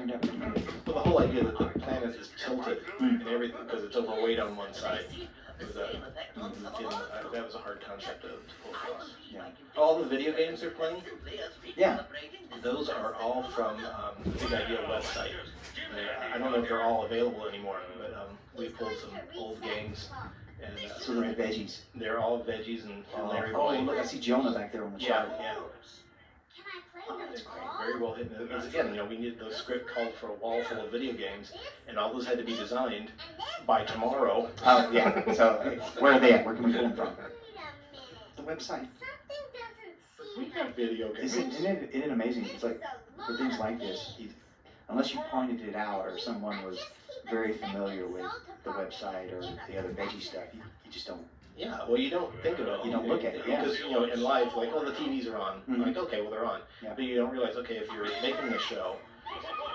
turned out pretty good. Well, the whole idea that the planet is tilted and everything because it's overweight on one side. That was a hard concept to pull across. Yeah. All the video games they're playing, Yeah. those are all from the Big Idea website. I don't know if they're all available anymore, but we pulled some old games. And, So they're the veggies. they're all veggies and Larry Oh, Boy. look, I see Jonah back there on the Yeah, chart. yeah. It's very well hidden. Because again, we needed the script called for a wall full of video games, and all those had to be designed by tomorrow. Oh, yeah. So where are they at? Where can we pull them from? The website. We have video games. Isn't it amazing? It's like for things like this, unless you pointed it out or someone was very familiar with the website or the other veggie stuff, you just don't. Yeah, well, you don't think about it. You don't look at it, yeah. Because, in life, like, the TVs are on. Mhm. Like, okay, well, they're on. Yeah. But you don't realize, okay, if you're making a show,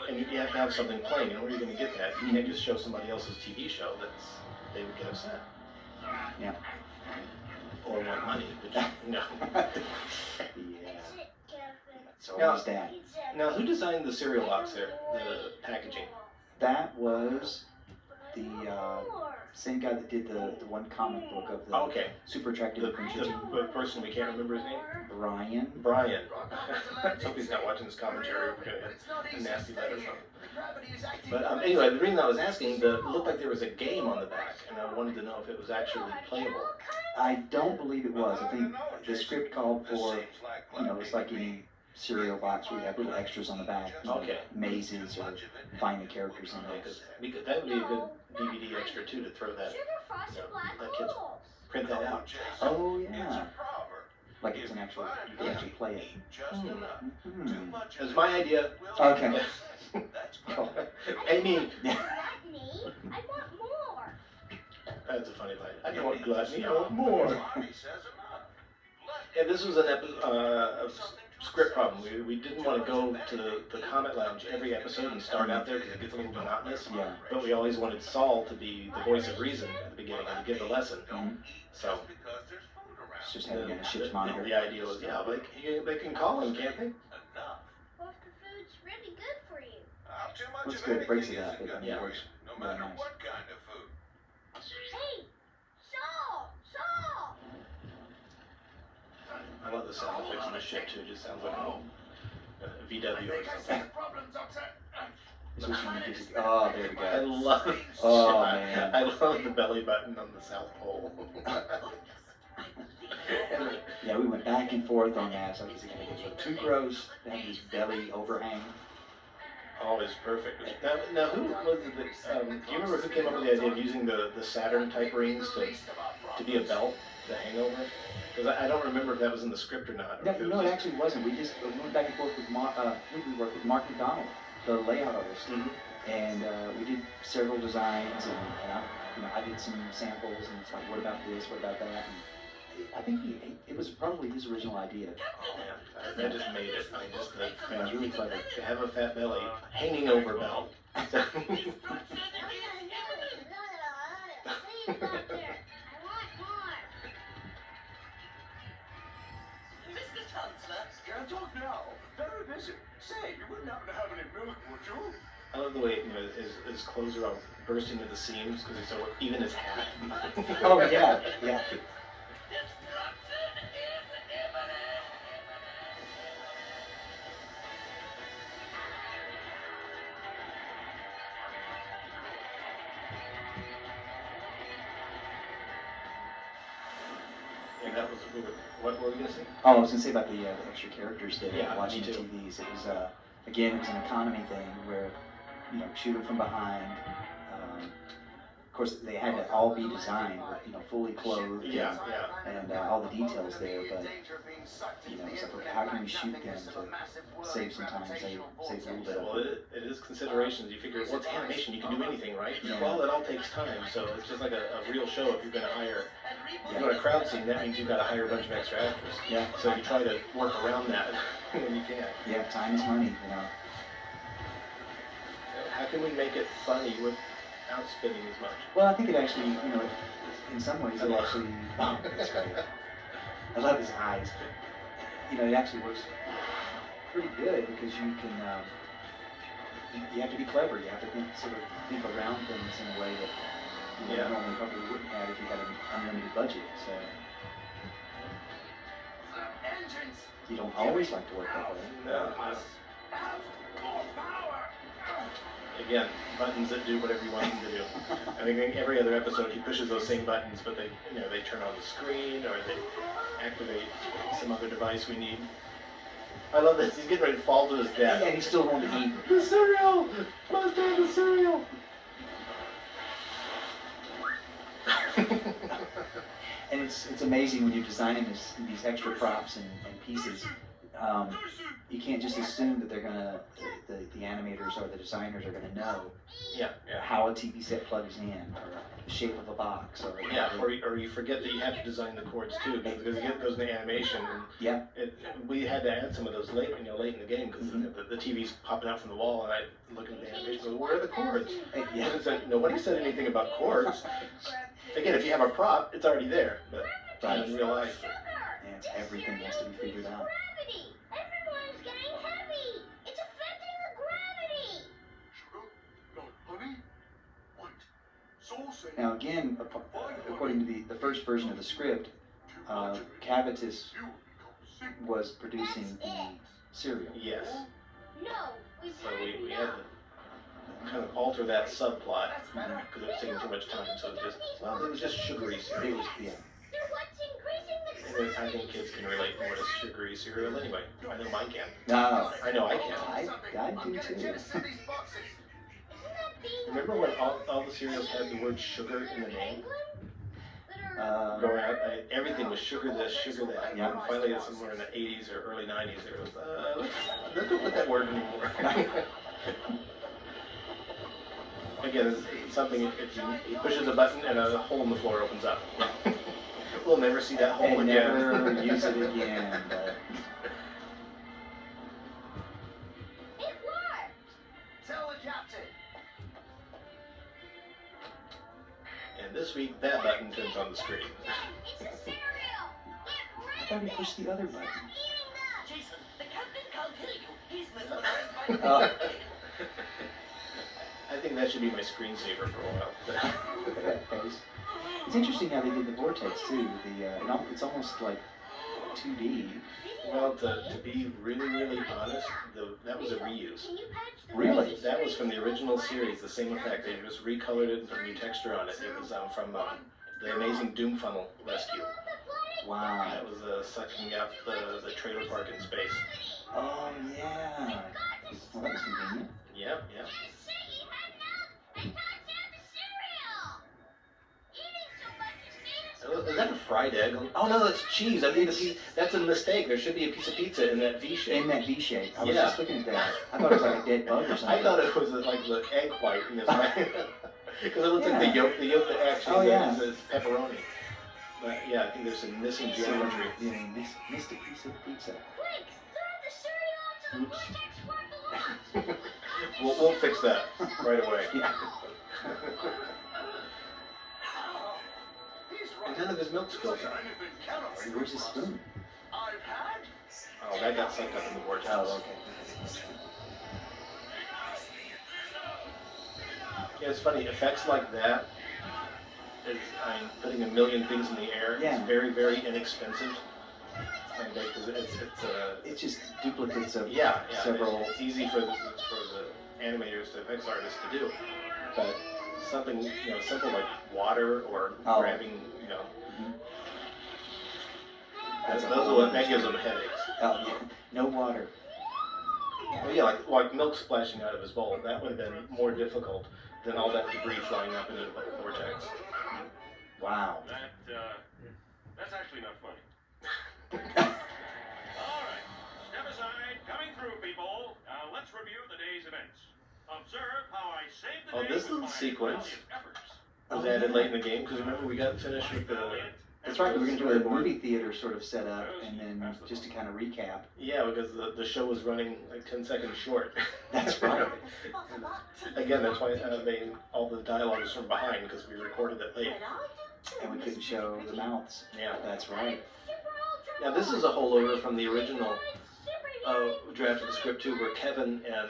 and you have to have something playing, where are you going to get that? You can't just show somebody else's TV show. They would get upset. Yeah. Or want money, which, no. Yeah. So Now- what was that? Now, who designed the cereal box there, the packaging? That was the same guy that did the one comic book of the Okay. super attractive adventure team. The person we can't remember his name? Brian. Brian. I hope he's not watching this commentary. We're going to get a nasty letter from him. But anyway, the reason I was asking, it looked like there was a game on the back, and I wanted to know if it was actually playable. I don't believe it was. I think the script called for, it's like any cereal box where you have little extras on the back. Okay. Mazes or find the characters in there. Because that would be a good DVD extra too, to throw that, let kids print that out. Oh yeah. Like it's an actual, you can actually play it. Hmm. It was my idea. Okay. Amy, I want more. that's a funny line. I don't want gluttony, I want more. Yeah, this was a script problem. We didn't want to go to the Comet Lounge every episode and start out there because it gets a little monotonous. Yeah. But we always wanted Saul to be the voice of reason at the beginning and to give the lesson. Mhm. So It's just having a ship's monitor. the idea was, yeah, they can call him, can't they? Well, if the food's really good for you. Looks good, breaks it up. It Yeah. works really nice. Hey, Saul! I love the sound effects on the ship too. It just sounds like a VW or something. This was when you get oh, there we I go. love it. Oh, man. I love the belly button on the South Pole. Yeah, we went back and forth on that. So is it going to get too gross to have this belly overhang? Always perfect. Now who was it that, do you remember who came up with the idea of using the Saturn type rings to be a belt to hang over? Because I don't remember if that was in the script or not. Or if No, was it actually wasn't. We went back and forth with we worked with Mark McDonald, the layout artist, and we did several designs, and I did some samples, and it's like, what about this? What about that? And I think it was probably his original idea. Oh man, that just made it. I mean, just Yeah, it was really clever. to have a fat belly hanging over belt. Please stop there. I want more. Mr. Chancellor, Can't talk now. Very busy. Say, you wouldn't happen to have any milk, would you? I love the way his clothes are all bursting to the seams because he's so even his hat. Oh yeah, yeah. destruction is imminent! And that was what were we gonna say? Oh, I was gonna say about the extra characters that Yeah, watching me the too. TVs. It was again, it was an economy thing where shoot them from behind. Of course, they had to all be designed with fully clothed. Yeah. And all the details there, but it's like, okay, how can we shoot them to save some time, save a little bit Well, of it? it is considerations. You figure, well, it's animation. You can do anything, right? Yeah. Well, it all takes time. So it's just like a real show. If you're going to hire, if Yeah. you want a crowd scene, that means you've got to hire a bunch of extra actors. Yeah, So you try to work around that when you can. yeah, time is money, How can we make it funny without spending as much? Well, I think it actually, in some ways, it actually, oh, that's great. I love his eyes. It actually works pretty good because you can, you have to be clever. You have to think around things in a way that you Yeah. normally probably wouldn't have if you had an unlimited budget. So Engines you don't always like to work that way. No. have more power. Again, buttons that do whatever you want them to do. I think every other episode he pushes those same buttons, but they turn on the screen or they activate some other device we need. I love this. He's getting ready to fall to his death. And he's still going to eat. The cereal! Must have the cereal! And it's amazing when you're designing these extra props and pieces. You can't just assume that they're gonna, the animators or the designers are gonna know Yeah. how a TV set plugs in, or the shape of a box, or Yeah, or you forget that you have to design the chords too, because it goes into animation. And yeah. we had to add some of those late in the game, because the TV's popping out from the wall, and I look at the animation and go, where are the chords? Yeah. And it's like, nobody said anything about chords. Again, if you have a prop, it's already there, but not in real life. And it's everything has to be figured out. Gravity. Everyone's getting heavy. It's affecting the gravity. Sugar? No, honey? What? Soul saying Now again, according to the first version of the script, Cavitus you become sick. was producing the cereal. Yes. No, we've So had we had enough. to kind of alter that subplot, because it was taking too much time, so it was just sugary It cereal. was, yeah. They're what's increasing the And then I gravity. think kids can relate more to sugary cereal anyway. I know mine can. No, I know I can. I do too. Isn't that being Remember when all the cereals had the word sugar in the name? That are Growing up, everything was sugar this, sugar that. Yeah. And finally, somewhere in the 80s or early 90s, there was, let's don't put that word anymore. Again, it's something, if he pushes a button and a hole in the floor opens up. We'll never see that hole And again. never use it again. But It worked. Tell the captain. And this week, that button turns on the screen. It's a cereal. I thought he pushed the other button. Jason, the captain can't hear you. He's mesmerized by the I think that should be my screensaver for a while. Look at that face. It's interesting how they did the vortex too. It's almost like 2D. Well, to be really, really honest, that was a reuse. Can you patch the Really? That was from the original series, the same effect. They just recolored it and put a new texture on it. It was from the Amazing Doom Funnel Rescue. Wow. That was sucking up the trailer park in space. Oh yeah. Well, that was convenient. Yep. Is that a fried egg? Oh no, that's cheese. I think that's a mistake. There should be a piece of pizza in that V shape. In that V shape. I was Yeah. just looking at that. I thought it was like a dead bug or something. I thought it was like the egg white in this because it looks like the yolk that actually Oh, yeah. is pepperoni. But yeah, I think there's some missing geometry. You missed a piece of pizza. Quick, throw the cereal into the vortex where it belongs. We'll fix that right away. Yeah. He's And right. none of his milk spills out. Anything can Where's his spoon? I've had. Oh, that got sucked up in the vortex. Oh, okay. Yeah, it's funny. Effects like that putting a million things in the air Yeah. is very, very inexpensive. Because It's just duplicates of yeah, several. It's easy for the animators, the effects artists to do, but something simple like water or Oh. grabbing, Mhm. that gives them headaches. Oh, yeah. No water. Well, yeah, like milk splashing out of his bowl. That would have been more difficult than all that debris flying up into the vortex. Wow. That's actually not funny. All right, step aside, coming through, people. Let's review the day's events. Observe how I saved the Oh, day this with little my sequence valiant efforts. was added late in the game because remember we got finished with the That's right. We were going to do a Storyboard. movie theater sort of set up, and then just to kind of recap. because the show was running like 10 seconds short. That's right. Again, that's why all the dialogue was from behind because we recorded it late. And we couldn't show the mouths. Yeah. That's right. Now this is a holdover from the original draft of the script too, where Kevin and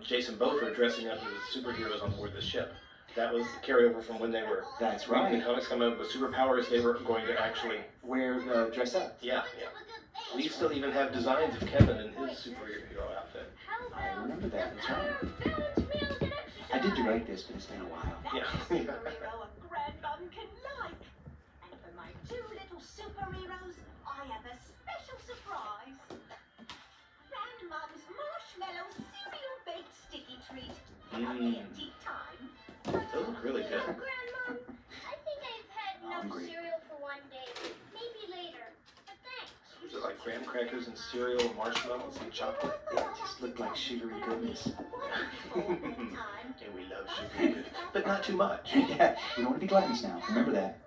Jason Beaufort dressing up as superheroes on board the ship. That was the carryover from when they were That's reading right. the comics coming up with superpowers. They were going to actually, Where dress up. yeah. We still even have designs of Kevin in his superhero outfit. I remember that. That's right. I did write this, but it's been a while. Yeah. Superhero a grandmum can like. And for my two little superheroes, I have a special surprise. Grandmum's marshmallow cereal baked sticky treat. Happy and tea time. Those look really good. Grandma, I think I've had enough Hungry. cereal for one day. Maybe later. But thanks. Is it like graham crackers and cereal and marshmallows and chocolate? Yeah, it just looked like sugary goodness. And we love sugar, but not too much. Yeah, you don't want to be gluttons now. Remember that.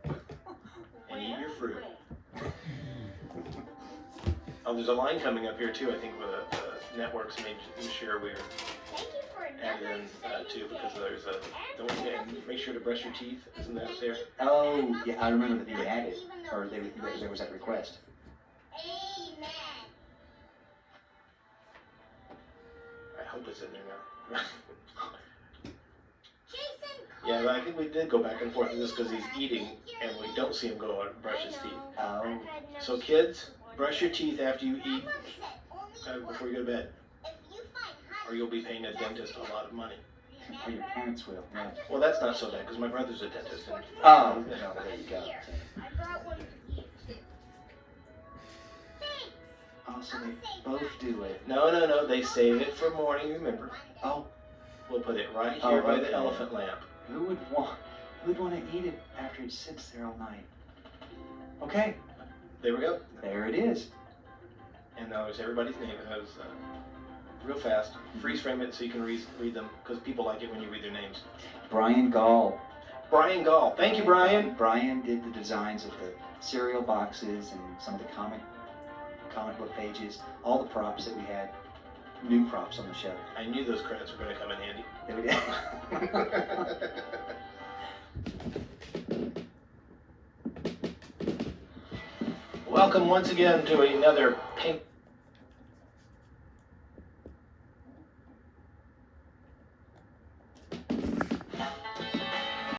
And eat your fruit. Oh, there's a line coming up here too. I think the networks made sure we're Thank you for added another in exciting too, because day. there's a don't forget, make sure to brush your teeth. Isn't that there? Oh, yeah, I remember that they added, or there was that request. Amen. I hope it's in there now. Jason, Yeah, but I think we did go back and forth with this because he's eating and we don't see him go and brush his teeth. Oh, So kids, brush your teeth after you eat before you go to bed, or you'll be paying a dentist a lot of money. or your parents will. Yeah. Well, that's not so bad because my brother's a dentist. And, Oh, no, there you go. I brought one for you too. Thanks. Oh, so they both do it. no, they save it for morning. Remember, Oh, we'll put it right Oh, here by okay. the elephant lamp. who'd want to eat it after it sits there all night? Okay, There we go. there it is. And now there's everybody's name. It has real fast. Freeze frame it so you can read them because people like it when you read their names. Brian Gall. Brian Gall. Thank you, Brian. Brian did the designs of the cereal boxes and some of the comic book pages, all the props that we had, new props on the show. I knew those credits were going to come in handy. There we go. Welcome once again to another Pink